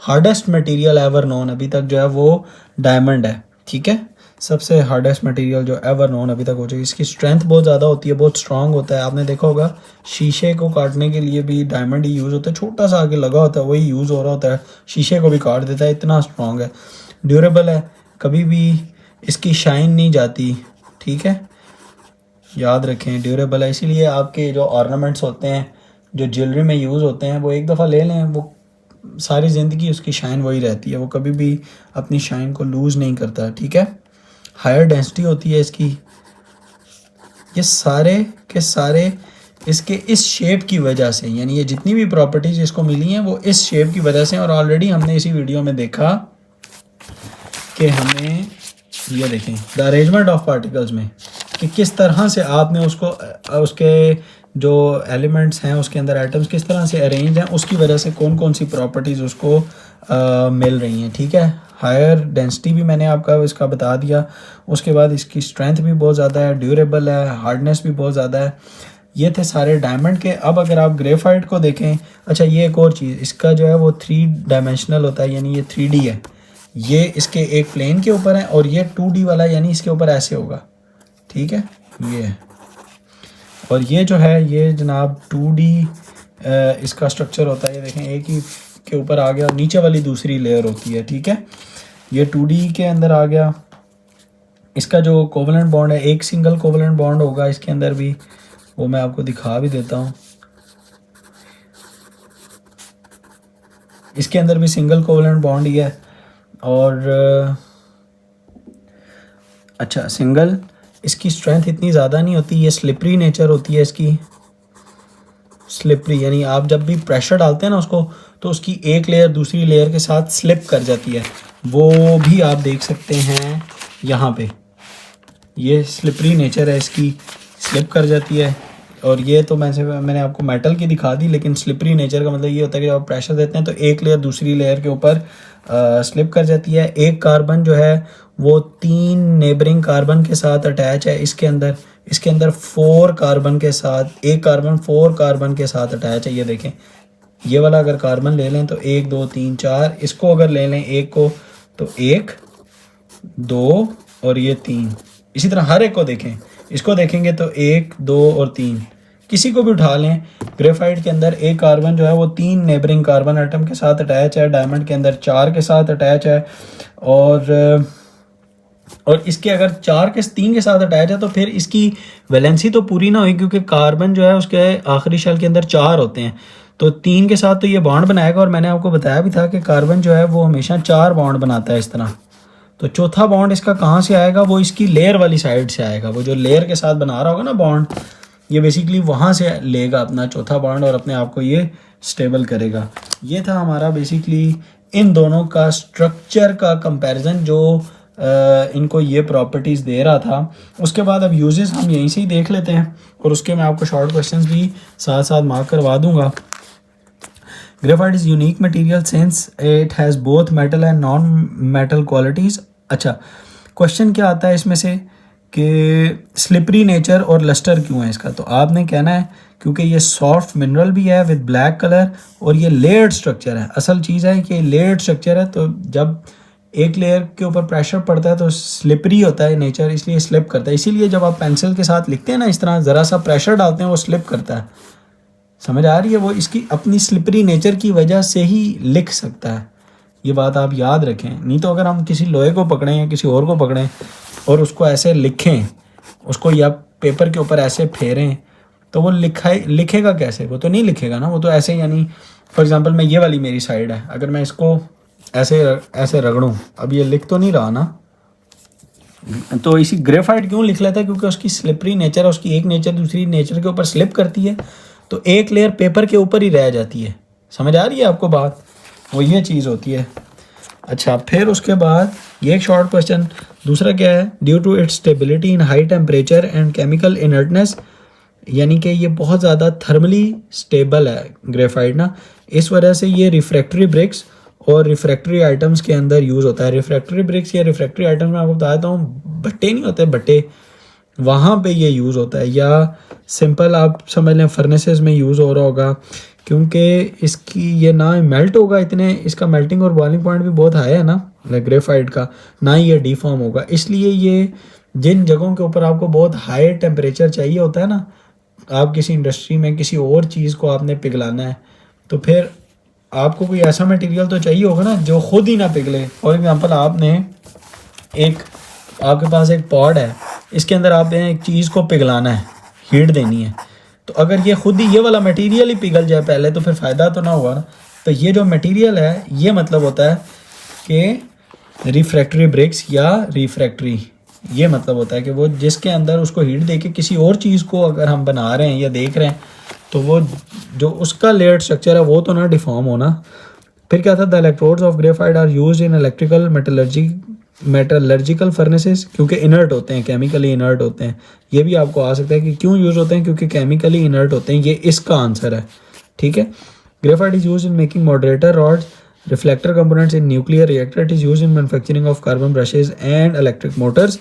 हार्डेस्ट मटेरियल एवर नोन अभी तक जो है वो डायमंड है, ठीक है। सबसे हार्डेस्ट मटेरियल जो एवर नोन अभी तक हो चुकी है। इसकी स्ट्रेंथ बहुत ज़्यादा होती है, बहुत स्ट्रांग होता है। आपने देखा होगा शीशे को काटने के लिए भी डायमंड ही यूज़ होता है, छोटा सा आगे लगा होता है वही यूज़ हो रहा होता है, शीशे को भी काट देता है, इतना स्ट्रांग है। ड्यूरेबल है, कभी भी इसकी शाइन नहीं जाती, ठीक है, याद रखें ड्यूरेबल है। इसीलिए आपके जो ऑर्नामेंट्स होते हैं जो ज्वेलरी में यूज़ होते हैं वो एक दफ़ा ले लें, वो सारी ज़िंदगी उसकी शाइन वही रहती है, वो कभी भी अपनी शाइन को लूज़ नहीं करता, ठीक है। हायर डेंसिटी होती है इसकी। ये सारे के सारे इसके इस शेप की वजह से, यानी ये जितनी भी प्रॉपर्टीज़ इसको मिली हैं वो इस शेप की वजह से। और ऑलरेडी हमने इसी वीडियो में देखा कि हमें ये देखें द अरेंजमेंट ऑफ पार्टिकल्स में कि किस तरह से आपने उसको उसके जो एलिमेंट्स हैं उसके अंदर एटम्स किस तरह से अरेंज हैं, उसकी वजह से कौन कौन सी प्रॉपर्टीज़ उसको मिल रही हैं, ठीक है। हायर डेंसिटी भी मैंने आपका इसका बता दिया। उसके बाद इसकी स्ट्रेंथ भी बहुत ज़्यादा है, ड्यूरेबल है, हार्डनेस भी बहुत ज़्यादा है। ये थे सारे डायमंड के। अब अगर आप ग्रेफाइट को देखें, अच्छा ये एक और चीज़, इसका जो है वो 3 डायमेंशनल होता है, यानी ये 3D है। ये इसके एक प्लेन के ऊपर है और ये 2D वाला यानी इसके ऊपर ऐसे होगा, ठीक है, ये है। और ये जो है ये जनाब 2D इसका स्ट्रक्चर होता है। ये देखें एक ही के ऊपर आ गया और नीचे वाली दूसरी लेयर होती है, ठीक है। ये 2D के अंदर आ गया। इसका जो कोवलेंट बॉन्ड है, एक सिंगल कोवलेंट बॉन्ड होगा इसके अंदर भी, वो मैं आपको दिखा भी देता हूँ। इसके अंदर भी सिंगल कोवलेंट बॉन्ड ही है। और अच्छा सिंगल, इसकी स्ट्रेंथ इतनी ज़्यादा नहीं होती, ये स्लिपरी नेचर होती है इसकी। स्लिपरी यानी आप जब भी प्रेशर डालते हैं ना उसको, तो उसकी एक लेयर दूसरी लेयर के साथ स्लिप कर जाती है, वो भी आप देख सकते हैं यहाँ पे। ये स्लिपरी नेचर है इसकी, स्लिप कर जाती है। और ये तो मैंने आपको मेटल की दिखा दी, लेकिन स्लिपरी नेचर का मतलब ये होता है कि जब आप प्रेशर देते हैं तो एक लेयर दूसरी लेयर के ऊपर स्लिप कर जाती है। एक कार्बन जो है वो 3 नेबरिंग कार्बन के साथ अटैच है इसके अंदर। इसके अंदर 4 कार्बन के साथ, एक कार्बन 4 कार्बन के साथ अटैच है। ये देखें, ये वाला अगर कार्बन ले लें तो 1 2 3 4, इसको अगर ले लें एक को तो 1 2 और ये 3। इसी तरह हर एक को देखें, इसको देखेंगे तो 1 2 और 3, किसी को भी उठा लें। ग्रेफाइट के अंदर एक कार्बन जो है वो 3 नेबरिंग कार्बन एटम के साथ अटैच है, डायमंड के अंदर 4 के साथ अटैच है। और इसके अगर 4 के 3 के साथ अटैच है तो फिर इसकी वैलेंसी तो पूरी ना हुई, क्योंकि कार्बन जो है उसके आखिरी शेल के अंदर 4 होते हैं। तो 3 के साथ तो ये बॉन्ड बनाएगा, और मैंने आपको बताया भी था कि कार्बन जो है वो हमेशा 4 बॉन्ड बनाता है इस तरह। तो चौथा बॉन्ड इसका कहाँ से आएगा, वो इसकी लेयर वाली साइड से आएगा। वो जो लेयर के साथ बना रहा होगा ना बॉन्ड, ये बेसिकली वहाँ से लेगा अपना चौथा बॉन्ड और अपने आप को ये स्टेबल करेगा। ये था हमारा बेसिकली इन दोनों का स्ट्रक्चर का कंपैरिजन जो इनको ये प्रॉपर्टीज़ दे रहा था। उसके बाद अब यूजेस हम यहीं से ही देख लेते हैं, और उसके मैं आपको शॉर्ट क्वेश्चंस भी साथ साथ मार्क करवा दूंगा। Graphite is unique material since it has both metal and non metal qualities. अच्छा, क्वेश्चन क्या आता है इसमें से कि स्लिपरी नेचर और लस्टर क्यों है इसका, तो आपने कहना है क्योंकि ये सॉफ्ट मिनरल भी है विद ब्लैक कलर, और ये लेयर्ड स्ट्रक्चर है। असल चीज़ है कि लेयर्ड स्ट्रक्चर है, तो जब एक लेयर के ऊपर प्रेशर पड़ता है तो स्लिपरी होता है नेचर, इसलिए स्लिप करता है। इसीलिए जब आप पेंसिल के साथ लिखते हैं ना, इस तरह ज़रा सा प्रेशर डालते हैं वो स्लिप करता है। समझ आ रही है, वो इसकी अपनी स्लिपरी नेचर की वजह से ही लिख सकता है। ये बात आप याद रखें, नहीं तो अगर हम किसी लोहे को पकड़ें या किसी और को पकड़ें और उसको ऐसे लिखें, उसको या पेपर के ऊपर ऐसे फेरें, तो वो लिखेगा कैसे, वो तो नहीं लिखेगा ना। वो तो ऐसे, यानी फॉर एग्जांपल मैं ये वाली मेरी साइड है, अगर मैं इसको ऐसे रगड़ूं, अब ये लिख तो नहीं रहा ना। तो इसी ग्रेफाइट क्यों लिख लेता है, क्योंकि उसकी स्लिपरी नेचर है, उसकी एक नेचर दूसरी नेचर के ऊपर स्लिप करती है, तो एक लेयर पेपर के ऊपर ही रह जाती है। समझ आ रही है आपको बात, वो ये चीज़ होती है। अच्छा, फिर उसके बाद ये एक शॉर्ट क्वेश्चन दूसरा क्या है, due to its stability in high temperature and chemical inertness, यानी कि ये बहुत ज़्यादा थर्मली स्टेबल है ग्रेफाइट ना, इस वजह से ये रिफ्रैक्टरी ब्रिक्स और रिफ्रैक्टरी आइटम्स के अंदर यूज़ होता है। रिफ्रैक्टरी ब्रिक्स या रिफ्रैक्टरी आइटम्स में आपको बताता हूँ, भट्टे नहीं होते भट्टे, वहाँ पे ये यूज़ होता है, या सिंपल आप समझ लें फर्नेसेस में यूज़ हो रहा होगा, क्योंकि इसकी ये ना मेल्ट होगा इतने, इसका मेल्टिंग और बॉइलिंग पॉइंट भी बहुत हाई है ना ग्रेफाइट का, ना ही ये डिफॉर्म होगा। इसलिए ये जिन जगहों के ऊपर आपको बहुत हाई टेम्परेचर चाहिए होता है ना, आप किसी इंडस्ट्री में किसी और चीज़ को आपने पिघलाना है, तो फिर आपको कोई ऐसा मटेरियल तो चाहिए होगा ना जो खुद ही ना पिघले। फॉर एग्जांपल आपके पास एक पॉड है, इसके अंदर आपने एक चीज़ को पिघलाना है, हीट देनी है, तो अगर ये खुद ही ये वाला मटेरियल ही पिघल जाए पहले, तो फिर फ़ायदा तो ना होगा ना। तो ये जो मटेरियल है, ये मतलब होता है कि रिफ्रैक्टरी ब्रिक्स या रिफ्रैक्टरी, ये मतलब होता है कि वो जिसके अंदर उसको हीट दे के किसी और चीज़ को अगर हम बना रहे हैं या देख रहे हैं, तो वो जो उसका लेयर स्ट्रक्चर है वो तो ना डिफॉर्म होना। फिर क्या था, the electrodes of graphite are used in electrical metallurgical furnaces, क्योंकि इनर्ट होते हैं, केमिकली इनर्ट होते हैं। ये भी आपको आ सकता है कि क्यों यूज़ होते हैं, क्योंकि केमिकली इनर्ट होते हैं, ये इसका आंसर है। ठीक है, graphite is use in making moderator rods, reflector components in nuclear reactor, it is use in manufacturing of carbon brushes and electric motors,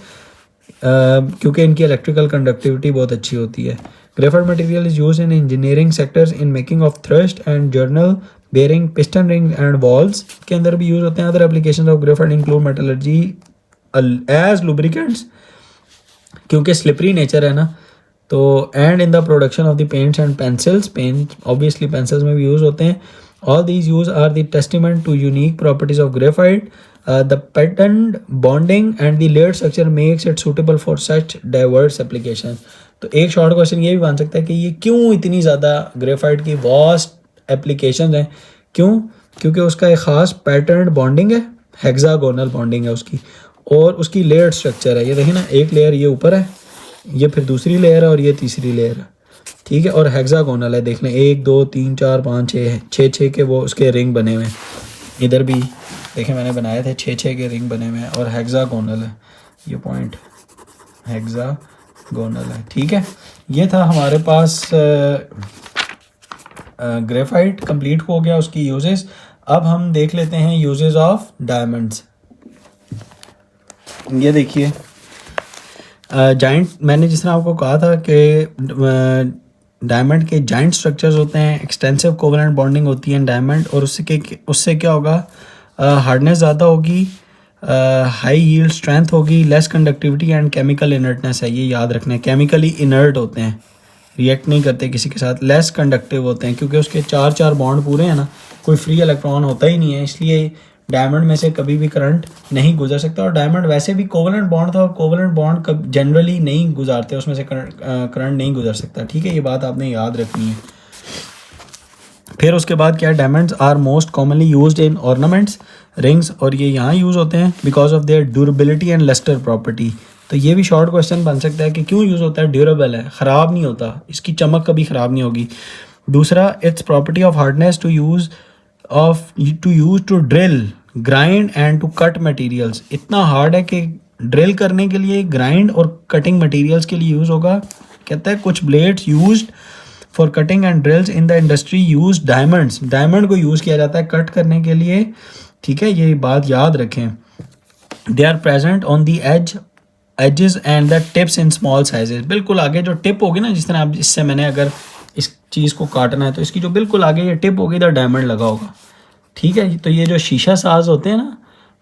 क्योंकि इनकी इलेक्ट्रिकल कंडक्टिविटी बहुत अच्छी होती है। Graphite material is use in engineering sectors in making of thrust and journal bearing, piston ring and walls के अंदर भी यूज होते हैं। Other application of graphite include metallurgy as lubricants, क्योंकि स्लिपरी नेचर है ना, तो and in the production of the paints and pencils, paint obviously pencils में भी यूज होते हैं। All these use are the testament to unique properties of graphite, the pattern bonding and the layered structure makes it suitable for such diverse application. तो एक शॉर्ट क्वेश्चन ये भी बन सकता है कि ये क्यों इतनी ज़्यादा ग्रेफाइट की वास्ट एप्लीकेशन है, क्यों, क्योंकि उसका एक ख़ास पैटर्न बॉन्डिंग है, हेक्सागोनल बॉन्डिंग है उसकी, और उसकी लेयर्ड स्ट्रक्चर है। ये देखिए ना, एक लेयर ये ऊपर है, ये फिर दूसरी लेयर है, और ये तीसरी लेयर है। ठीक है, और हेक्सागोनल है, देख लें 1 2 3 4 5 6 के वो उसके रिंग बने हुए हैं। इधर भी देखें मैंने बनाए थे 6 के रिंग बने हुए हैं, और हेक्सागोनल है ये पॉइंट, हेक्सागोनल है। ठीक है, ये था हमारे पास ग्रेफाइट कंप्लीट हो गया उसकी यूजेस। अब हम देख लेते हैं यूजेस ऑफ डायमंड्स। ये देखिए जाइंट, मैंने जिस तरह आपको कहा था कि डायमंड के जाइंट स्ट्रक्चर्स होते हैं, एक्सटेंसिव कोवेलेंट बॉन्डिंग होती है डायमंड, और उससे क्या होगा, हार्डनेस ज़्यादा होगी, हाई यील्ड स्ट्रेंथ होगी, less conductivity and chemical inertness है, ये याद रखना है। केमिकली इनर्ट होते हैं, रिएक्ट नहीं करते किसी के साथ, लेस कंडक्टिव होते हैं, क्योंकि उसके 4 बॉन्ड पूरे हैं ना, कोई फ्री इलेक्ट्रॉन होता ही नहीं है, इसलिए डायमंड में से कभी भी करंट नहीं गुजर सकता। और डायमंड वैसे भी कोवेलेंट बॉन्ड था, और कोवेलेंट बॉन्ड जनरली नहीं गुजारते, उसमें से करंट नहीं गुजर सकता। ठीक है, ये बात आपने याद रखनी है। फिर उसके बाद क्या है, diamonds are most commonly used in ornaments, rings, और ये यहाँ यूज़ होते हैं because of their durability and lustre property. तो ये भी शॉर्ट क्वेश्चन बन सकता है कि क्यों यूज़ होता है, ड्यूरेबल है, ख़राब नहीं होता, इसकी चमक कभी ख़राब नहीं होगी। दूसरा, its property of hardness to use to drill, grind and to cut materials. इतना हार्ड है कि ड्रिल करने के लिए, ग्राइंड और कटिंग मटेरियल्स के लिए यूज़ होगा। कहता है कुछ blades used for cutting and drills in the industry use diamonds, diamond को यूज़ किया जाता है कट करने के लिए, ठीक है, ये बात याद रखें। They are present on the edges and the tips in small sizes. बिल्कुल आगे जो टिप होगी ना, जिस तरह आप इससे मैंने अगर इस चीज़ को काटना है तो इसकी जो बिल्कुल आगे ये टिप होगी तो डायमंड लगा होगा, ठीक है। तो ये जो शीशा साज होते हैं ना,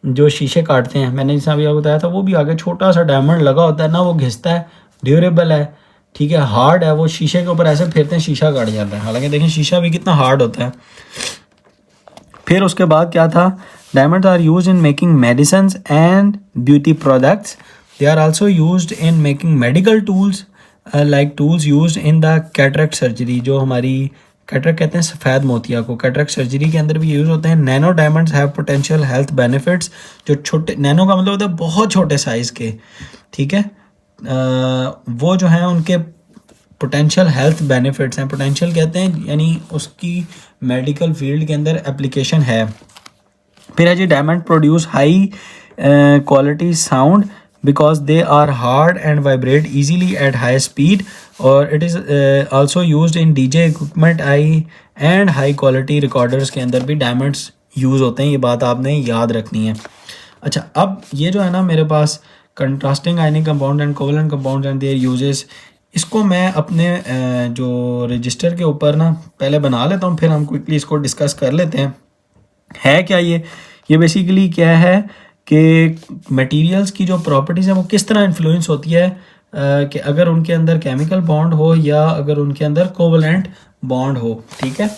जो शीशे काटते हैं, मैंने जैसा अभी आपको बताया था, वो भी आगे छोटा सा डायमंड लगा होता है ना, वो घिसता है, ड्यूरेबल है, ठीक है, हार्ड है, वो शीशे के ऊपर ऐसे फेरते हैं शीशा काट जाता है। हालांकि देखें शीशा भी कितना हार्ड होता है। फिर उसके बाद क्या था, diamonds are used in making medicines and beauty products. They are also used in making medical tools like tools used in the cataract surgery. जो हमारी कैटरेक्ट कहते हैं सफ़ेद मोतिया को, कैटरेक्ट सर्जरी के अंदर भी यूज़ होते हैं। Nano diamonds have potential health benefits. जो छोटे, नैनो का मतलब होता है बहुत छोटे साइज़ के, ठीक है, वो जो हैं उनके पोटेंशियल हेल्थ बेनिफिट्स हैं। पोटेंशियल कहते हैं यानी उसकी मेडिकल फील्ड के अंदर एप्लीकेशन है। फिर है जी, diamond produce high quality sound because they are hard and vibrate easily at high speed, और it is also used in DJ equipment I and high quality recorders के अंदर भी डायमंड्स यूज़ होते हैं। ये बात आपने याद रखनी है। अच्छा, अब ये जो है ना मेरे पास contrasting ionic compound and covalent compound and their uses, इसको मैं अपने जो रजिस्टर के ऊपर ना पहले बना लेता हूँ, फिर हम क्विकली इसको डिस्कस कर लेते हैं। है क्या ये बेसिकली क्या है कि मटेरियल्स की जो प्रॉपर्टीज़ हैं वो किस तरह इन्फ्लुएंस होती है कि अगर उनके अंदर केमिकल बॉन्ड हो या अगर उनके अंदर कोवलेंट बॉन्ड हो, ठीक है।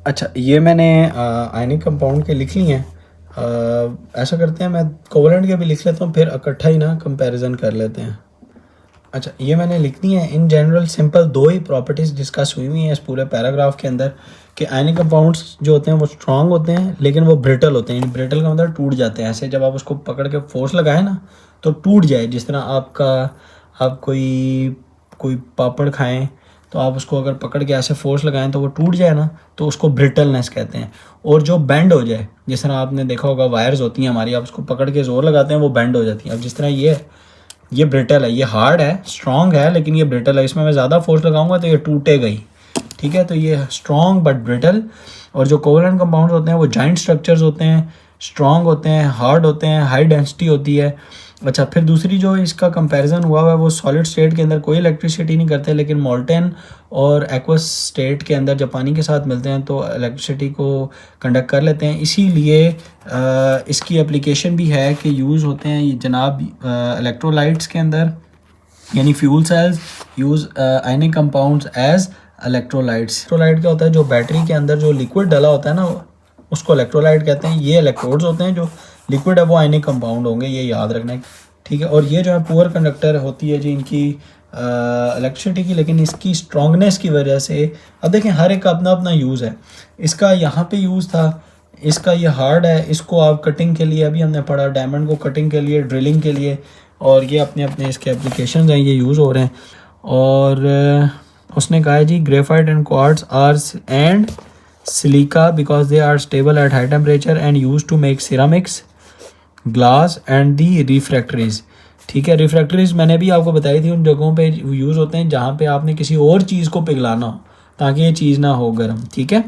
अच्छा, ये मैंने आयनिक कंपाउंड के लिख लिए हैं। ऐसा करते हैं, मैं कोवलेंट के भी लिख लेता हूँ, फिर इकट्ठा ही ना कंपैरिजन कर लेते हैं। अच्छा, ये मैंने लिख दी है। इन जनरल सिंपल दो ही प्रॉपर्टीज़ डिस्कस हुई हुई हैं इस पूरे पैराग्राफ के अंदर कि आयनिक कंपाउंड्स जो होते हैं वो स्ट्रांग होते हैं लेकिन वो ब्रिटल होते हैं। ब्रिटल का मतलब टूट जाते हैं। ऐसे जब आप उसको पकड़ के फोर्स लगाएं ना तो टूट जाए। जिस तरह आप कोई पापड़ खाएं तो आप उसको अगर पकड़ के ऐसे फोर्स लगाएं तो वो टूट जाए ना, तो उसको ब्रिटलनेस कहते हैं। और जो बेंड हो जाए, जिस तरह आपने देखा होगा वायर्स होती हैं हमारी, आप उसको पकड़ के ज़ोर लगाते हैं वो बेंड हो जाती हैं। अब जिस तरह ये ब्रिटल है, ये हार्ड है, स्ट्रॉन्ग है, लेकिन ये ब्रिटल है। इसमें मैं ज़्यादा फोर्स लगाऊंगा तो ये टूटेगा ही, ठीक है। तो ये स्ट्रॉन्ग बट ब्रिटल। और जो कोवलेंट कंपाउंड्स होते हैं वो जॉइंट स्ट्रक्चर्स होते हैं, स्ट्रॉन्ग होते हैं, हार्ड होते हैं, हाई डेंसिटी होती है। अच्छा, फिर दूसरी जो इसका कंपैरिजन हुआ है वो सॉलिड स्टेट के अंदर कोई इलेक्ट्रिसिटी नहीं करते, लेकिन मोल्टेन और एक्वस स्टेट के अंदर जब पानी के साथ मिलते हैं तो इलेक्ट्रिसिटी को कंडक्ट कर लेते हैं। इसीलिए इसकी एप्लीकेशन भी है कि यूज़ होते हैं ये जनाब इलेक्ट्रोलाइट्स के अंदर, यानी fuel cells use ionic compounds as electrolytes. Electrolyte क्या होता है, जो बैटरी के अंदर जो लिक्विड डला होता है ना उसको इलेक्ट्रोलाइट कहते हैं। ये इलेक्ट्रोड्स होते हैं, जो लिक्विड है वो आयनिक कंपाउंड होंगे, ये याद रखना है, ठीक है। और ये जो है पुअर कंडक्टर होती है जी इनकी इलेक्ट्रिसिटी की, लेकिन इसकी स्ट्रॉन्गनेस की वजह से, अब देखें हर एक का अपना अपना यूज़ है। इसका यहाँ पे यूज़ था, इसका ये हार्ड है, इसको आप कटिंग के लिए, अभी हमने पढ़ा डायमंड को कटिंग के लिए, ड्रिलिंग के लिए, और ये अपने अपने इसके एप्लीकेशन हैं, ये यूज़ हो रहे हैं। और उसने कहा है जी graphite and quartz are and silica because they are stable at high temperature and use to make ceramics, glass and the refractories, ठीक है। रिफ्रैक्टरीज मैंने भी आपको बताई थी, उन जगहों पे यूज़ होते हैं जहाँ पे आपने किसी और चीज़ को पिघलाना हो ताकि ये चीज़ ना हो गर्म, ठीक है।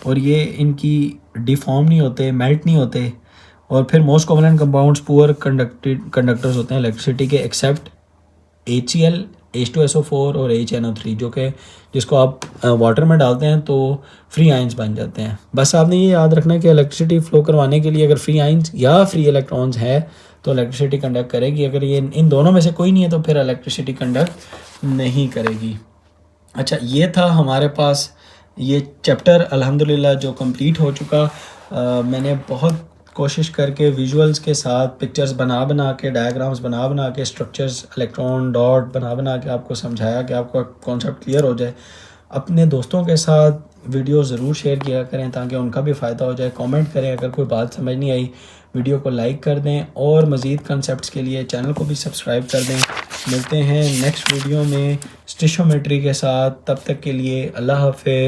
और ये इनकी डिफॉर्म नहीं होते, मेल्ट नहीं होते। और फिर most covalent compounds poor conductors होते हैं इलेक्ट्रिसिटी के, एक्सेप्ट HCl, H2SO4 और HNO3, जो कि जिसको आप वाटर में डालते हैं तो फ्री आयंस बन जाते हैं। बस आपने ये याद रखना है कि इलेक्ट्रिसिटी फ्लो करवाने के लिए अगर फ्री आयंस या फ्री इलेक्ट्रॉन्स है तो इलेक्ट्रिसिटी कंडक्ट करेगी। अगर ये इन दोनों में से कोई नहीं है तो फिर इलेक्ट्रिसिटी कंडक्ट नहीं करेगी। अच्छा, ये था हमारे पास ये चैप्टर अल्हम्दुलिल्लाह जो कंप्लीट हो चुका। मैंने बहुत कोशिश करके विजुअल्स के साथ पिक्चर्स बना के, डायग्राम्स बना के, स्ट्रक्चर्स, इलेक्ट्रॉन डॉट बना के आपको समझाया कि आपका कॉन्सेप्ट क्लियर हो जाए। अपने दोस्तों के साथ वीडियो ज़रूर शेयर किया करें ताकि उनका भी फ़ायदा हो जाए। कमेंट करें अगर कोई बात समझ नहीं आई, वीडियो को लाइक कर दें और मज़ीद कंसेप्ट्स के लिए चैनल को भी सब्सक्राइब कर दें। मिलते हैं नेक्स्ट वीडियो में स्टिशोमेट्री के साथ, तब तक के लिए अल्लाह हाफ़िज़।